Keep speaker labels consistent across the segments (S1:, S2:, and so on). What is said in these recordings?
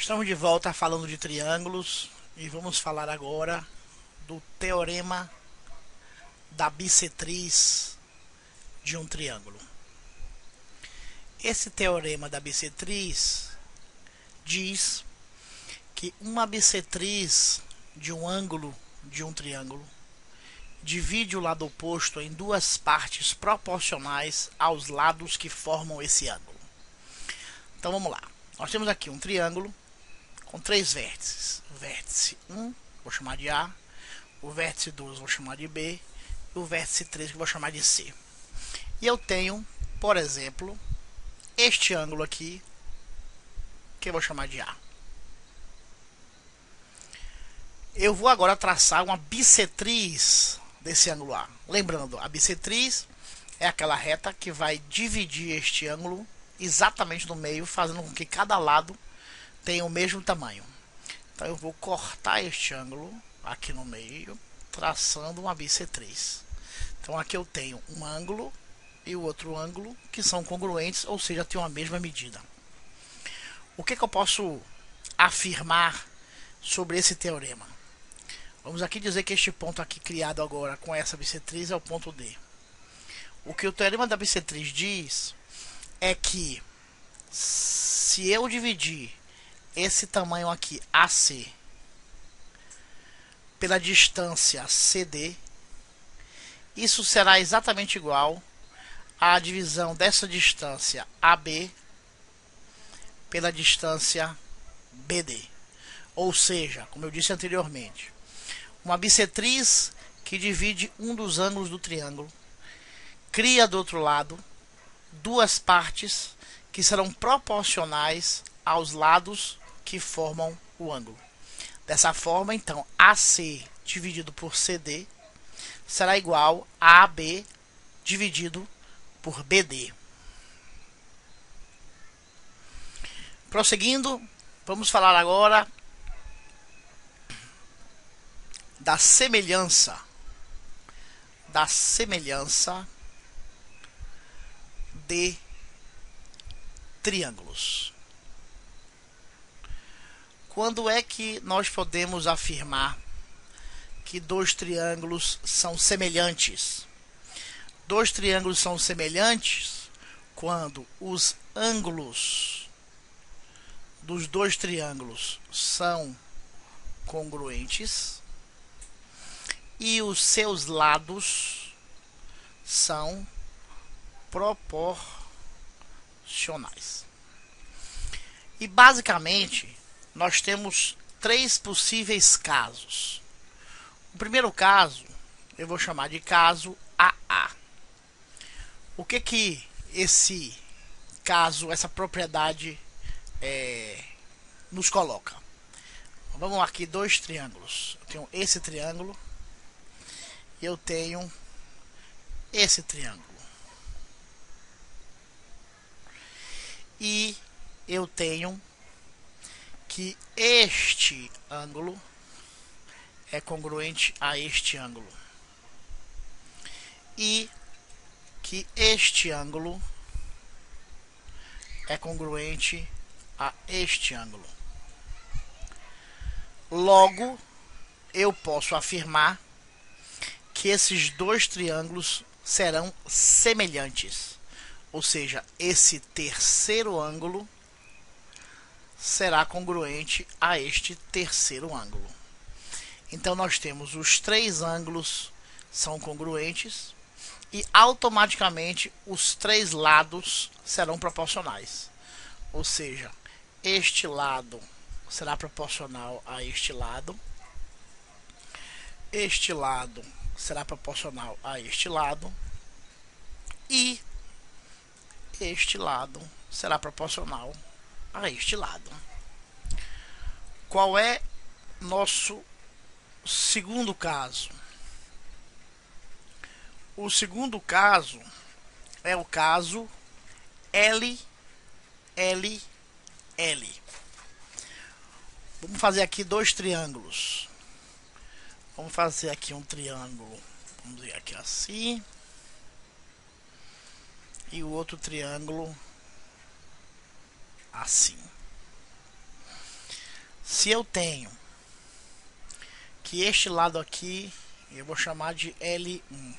S1: Estamos de volta falando de triângulos e vamos falar agora do teorema da bissetriz de um triângulo. Esse teorema da bissetriz diz que uma bissetriz de um ângulo de um triângulo divide o lado oposto em duas partes proporcionais aos lados que formam esse ângulo. Então vamos lá. Nós temos aqui um triângulo com três vértices. O vértice 1 vou chamar de A, o vértice 2 vou chamar de B e o vértice 3 que vou chamar de C. E eu tenho, por exemplo, este ângulo aqui que eu vou chamar de A. Eu vou agora traçar uma bissetriz desse ângulo A. Lembrando, a bissetriz é aquela reta que vai dividir este ângulo exatamente no meio, fazendo com que cada lado tenha o mesmo tamanho. Então eu vou cortar este ângulo aqui no meio, traçando uma bissetriz. Então aqui eu tenho um ângulo e o outro ângulo que são congruentes, ou seja, tem a mesma medida. O que eu posso afirmar sobre esse teorema? Vamos aqui dizer que este ponto aqui criado agora com essa bissetriz é o ponto D. O que o teorema da bissetriz diz é que se eu dividir esse tamanho aqui AC pela distância CD, isso será exatamente igual à divisão dessa distância AB pela distância BD. Ou seja, como eu disse anteriormente, uma bissetriz que divide um dos ângulos do triângulo cria do outro lado duas partes que serão proporcionais aos lados que formam o ângulo. Dessa forma, então, AC dividido por CD será igual a AB dividido por BD. Prosseguindo, vamos falar agora da semelhança de triângulos. Quando é que nós podemos afirmar que dois triângulos são semelhantes? Dois triângulos são semelhantes quando os ângulos dos dois triângulos são congruentes e os seus lados são proporcionais. E basicamente nós temos três possíveis casos. O primeiro caso eu vou chamar de caso AA. O que esse caso, essa propriedade nos coloca? Vamos aqui, dois triângulos. Eu tenho esse triângulo e eu tenho esse triângulo. E eu tenho que este ângulo é congruente a este ângulo e que este ângulo é congruente a este ângulo. Logo, eu posso afirmar que esses dois triângulos serão semelhantes, ou seja, esse terceiro ângulo será congruente a este terceiro ângulo. Então nós temos os três ângulos são congruentes e automaticamente os três lados serão proporcionais. Ou seja, este lado será proporcional a este lado será proporcional a este lado e este lado será proporcional a este lado. Qual é nosso segundo caso? O segundo caso é o caso LLL. Vamos fazer aqui dois triângulos. Vamos fazer aqui um triângulo, vamos ver aqui assim, e o outro triângulo assim. se eu tenho que este lado aqui eu vou chamar de L1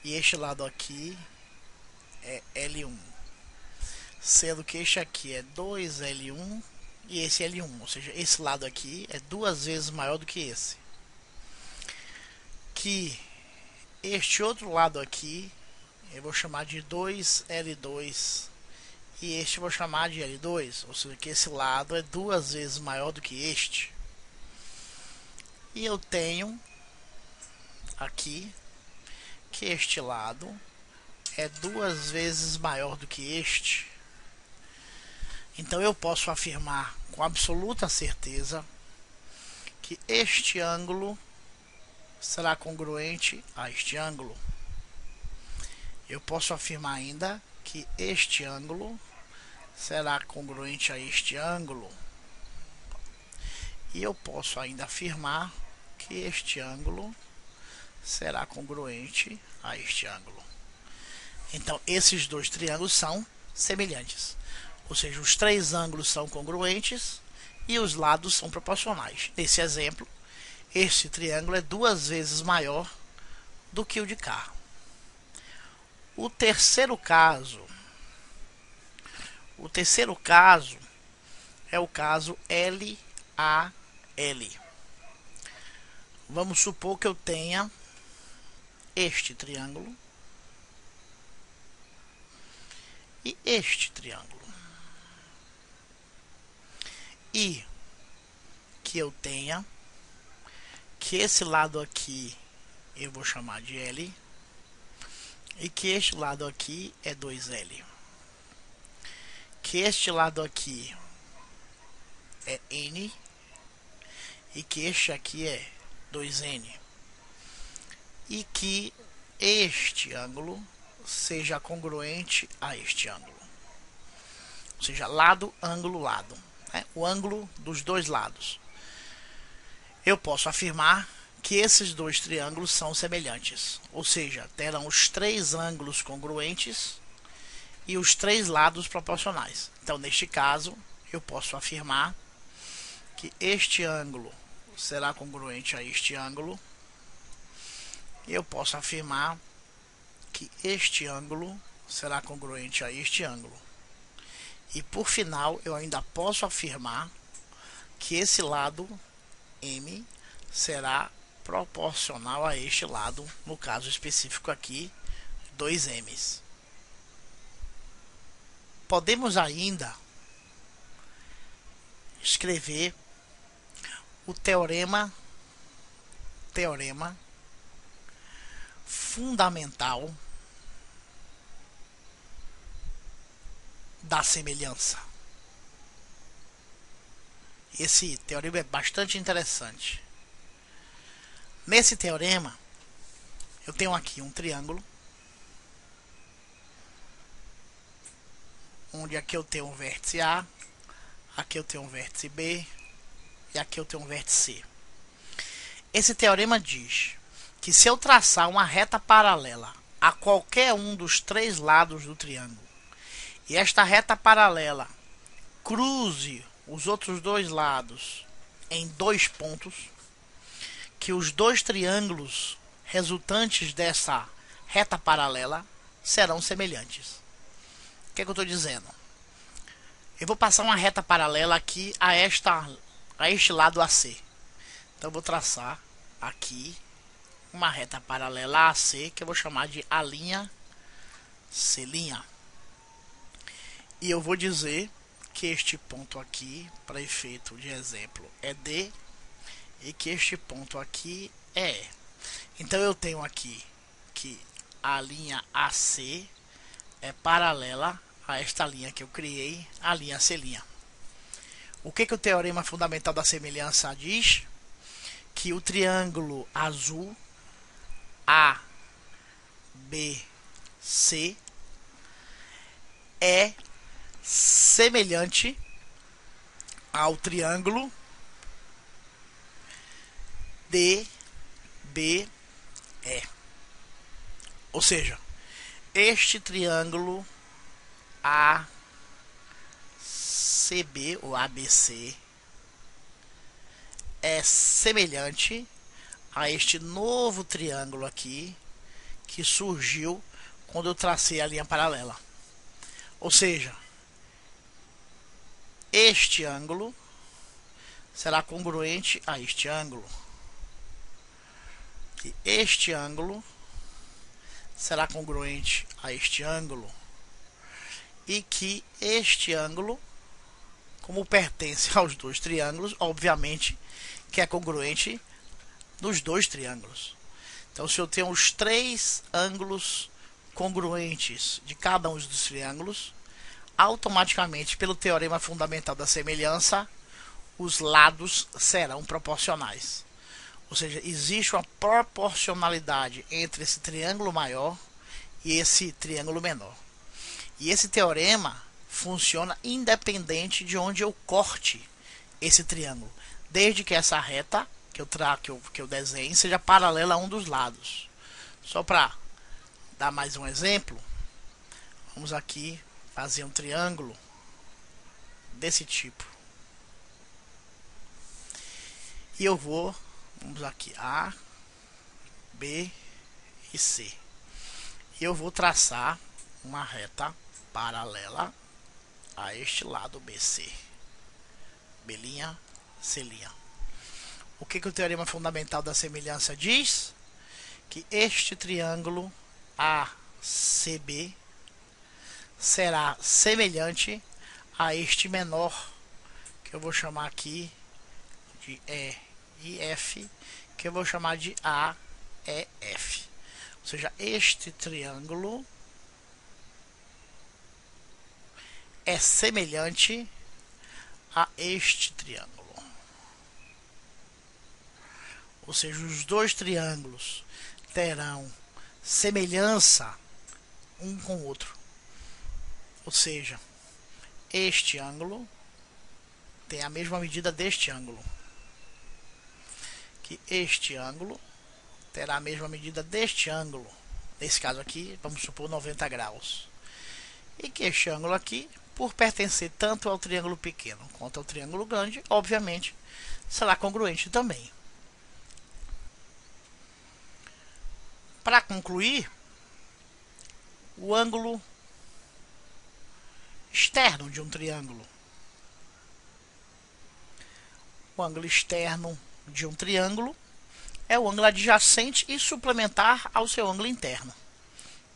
S1: e este lado aqui é L1, sendo que este aqui é 2L1 e esse L1, ou seja, esse lado aqui é 2 vezes maior do que esse. Que este outro lado aqui eu vou chamar de 2L2 e este eu vou chamar de L2, ou seja, que esse lado é 2 vezes maior do que este. E eu tenho aqui que este lado é 2 vezes maior do que este. Então eu posso afirmar com absoluta certeza que este ângulo será congruente a este ângulo. Eu posso afirmar ainda que este ângulo será congruente a este ângulo. E eu posso ainda afirmar que este ângulo será congruente a este ângulo. Então esses dois triângulos são semelhantes. Ou seja, os três ângulos são congruentes e os lados são proporcionais. Nesse exemplo, este triângulo é 2 vezes maior do que o de cá. O terceiro caso é o caso LAL. Vamos supor que eu tenha este triângulo e este triângulo. E que eu tenha que esse lado aqui eu vou chamar de L e que este lado aqui é 2L. Que este lado aqui é N e que este aqui é 2N. E que este ângulo seja congruente a este ângulo. Ou seja, lado, ângulo, lado. O ângulo dos dois lados. Eu posso afirmar que esses dois triângulos são semelhantes. Ou seja, terão os três ângulos congruentes e os três lados proporcionais. Então, neste caso, eu posso afirmar que este ângulo será congruente a este ângulo. E eu posso afirmar que este ângulo será congruente a este ângulo. E por final, eu ainda posso afirmar que esse lado M será proporcional a este lado, no caso específico aqui, 2M's. Podemos ainda escrever o teorema fundamental da semelhança. Esse teorema é bastante interessante. Nesse teorema, eu tenho aqui um triângulo, onde aqui eu tenho um vértice A, aqui eu tenho um vértice B e aqui eu tenho um vértice C. Esse teorema diz que se eu traçar uma reta paralela a qualquer um dos três lados do triângulo e esta reta paralela cruze os outros dois lados em dois pontos, que os dois triângulos resultantes dessa reta paralela serão semelhantes. O que é que eu estou dizendo? Eu vou passar uma reta paralela aqui a este lado AC. Então eu vou traçar aqui uma reta paralela a AC, que eu vou chamar de A', C'. E eu vou dizer que este ponto aqui, para efeito de exemplo, é D e que este ponto aqui é E. Então eu tenho aqui que a linha AC é paralela a esta linha que eu criei, a linha C'. O que o teorema fundamental da semelhança diz? Que o triângulo azul ABC é semelhante ao triângulo DBE. Ou seja, este triângulo ACB ou ABC é semelhante a este novo triângulo aqui que surgiu quando eu tracei a linha paralela. Ou seja, este ângulo será congruente a este ângulo. E este ângulo será congruente a este ângulo. E que este ângulo, como pertence aos dois triângulos, obviamente que é congruente nos dois triângulos. Então, se eu tenho os três ângulos congruentes de cada um dos triângulos, automaticamente, pelo teorema fundamental da semelhança, os lados serão proporcionais. Ou seja, existe uma proporcionalidade entre esse triângulo maior e esse triângulo menor. E esse teorema funciona independente de onde eu corte esse triângulo, desde que essa reta que eu desenhe seja paralela a um dos lados. Só para dar mais um exemplo, vamos aqui fazer um triângulo desse tipo. E eu vamos aqui, A, B e C. E eu vou traçar uma reta paralela a este lado BC. B', C'. O que o teorema fundamental da semelhança diz? Que este triângulo ACB será semelhante a este menor, que eu vou chamar aqui de E e F, que eu vou chamar de AEF. Ou seja, este triângulo é semelhante a este triângulo. Ou seja, os dois triângulos terão semelhança um com o outro. Ou seja, este ângulo tem a mesma medida deste ângulo. Que este ângulo terá a mesma medida deste ângulo. Nesse caso aqui, vamos supor 90 graus. E que este ângulo aqui, por pertencer tanto ao triângulo pequeno quanto ao triângulo grande, obviamente, será congruente também. Para concluir, o ângulo externo de um triângulo. O ângulo externo de um triângulo é o ângulo adjacente e suplementar ao seu ângulo interno.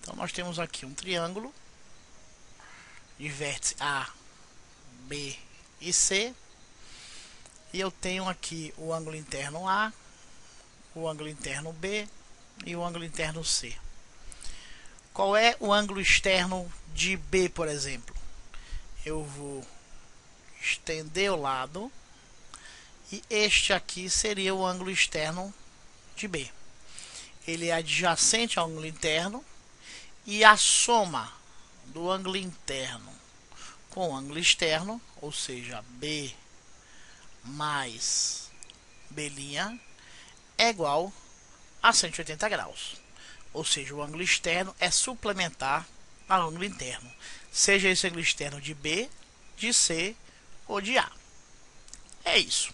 S1: Então, nós temos aqui um triângulo de vértice A, B e C. E eu tenho aqui o ângulo interno A, o ângulo interno B e o ângulo interno C. Qual é o ângulo externo de B, por exemplo? Eu vou estender o lado e este aqui seria o ângulo externo de B. Ele é adjacente ao ângulo interno e a soma do ângulo interno com o ângulo externo, ou seja, B mais B', é igual a 180 graus. Ou seja, o ângulo externo é suplementar ao ângulo interno, seja esse ângulo externo de B, de C ou de A. É isso.